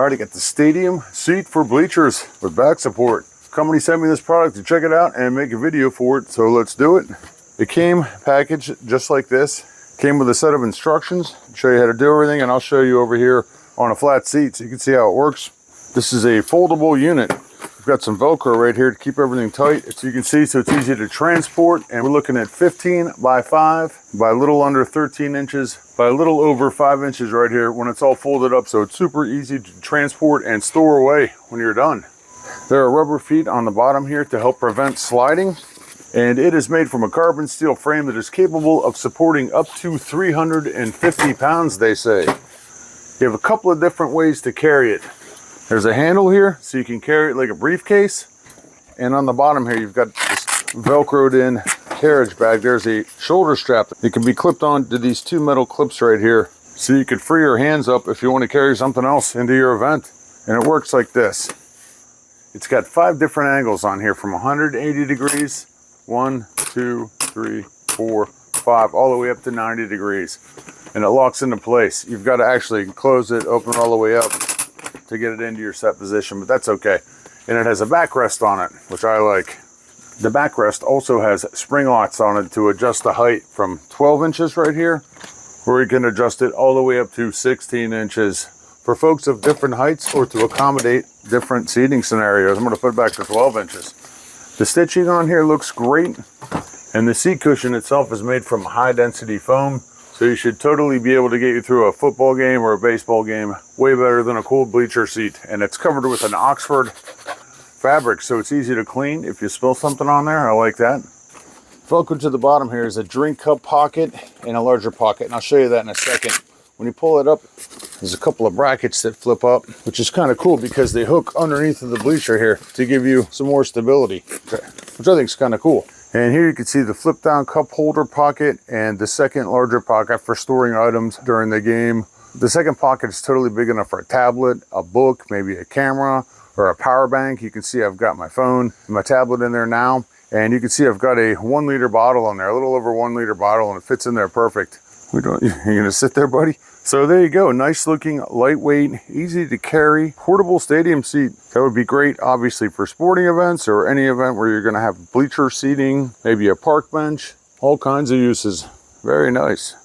All right, I got the stadium seat for bleachers with back support. Company sent me this product to check it out and make a video for it, so let's do it. It came packaged just like this. Came with a set of instructions, show you how to do everything, and I'll show you over here on a flat seat so you can see how it works. This is a foldable unit. We've got some Velcro right here to keep everything tight, so you can see, so it's easy to transport. And we're looking at 15 by 5 by a little under 13 inches by a little over 5 inches right here when it's all folded up, so it's super easy to transport and store away when you're done. There are rubber feet on the bottom here to help prevent sliding, and it is made from a carbon steel frame that is capable of supporting up to 350 pounds, they say. You have a couple of different ways to carry it. There's a handle here, so you can carry it like a briefcase, and on the bottom here you've got this velcroed in carriage bag. There's a shoulder strap that can be clipped on to these two metal clips right here, so you can free your hands up if you want to carry something else into your event. And it works like this. It's got 5 different angles on here, from 180 degrees, 1, 2, 3, 4, 5, all the way up to 90 degrees. And it locks into place. You've got to actually close it, open it all the way up to get it into your set position, but that's okay. And it has a backrest on it, which I like. The backrest also has spring locks on it to adjust the height from 12 inches right here, or you can adjust it all the way up to 16 inches for folks of different heights or to accommodate different seating scenarios. I'm going to put it back to 12 inches. The stitching on here looks great, and the seat cushion itself is made from high density foam, so you should totally be able to get you through a football game or a baseball game way better than a cold bleacher seat. And it's covered with an Oxford fabric, so it's easy to clean if you spill something on there. I like that. Velcro to the bottom here is a drink cup pocket and a larger pocket, and I'll show you that in a second. When you pull it up, there's a couple of brackets that flip up, which is kind of cool because they hook underneath of the bleacher here to give you some more stability, which I think is kind of cool. And here you can see the flip down cup holder pocket and the second larger pocket for storing items during the game. The second pocket is totally big enough for a tablet, a book, maybe a camera, or a power bank. You can see I've got my phone and my tablet in there now. And you can see I've got a 1 liter bottle on there, a little over 1 liter bottle, and it fits in there perfect. You're gonna sit there, buddy? So there you go, nice looking, lightweight, easy to carry, portable stadium seat. That would be great, obviously, for sporting events or any event where you're gonna have bleacher seating, maybe a park bench, all kinds of uses. Very nice.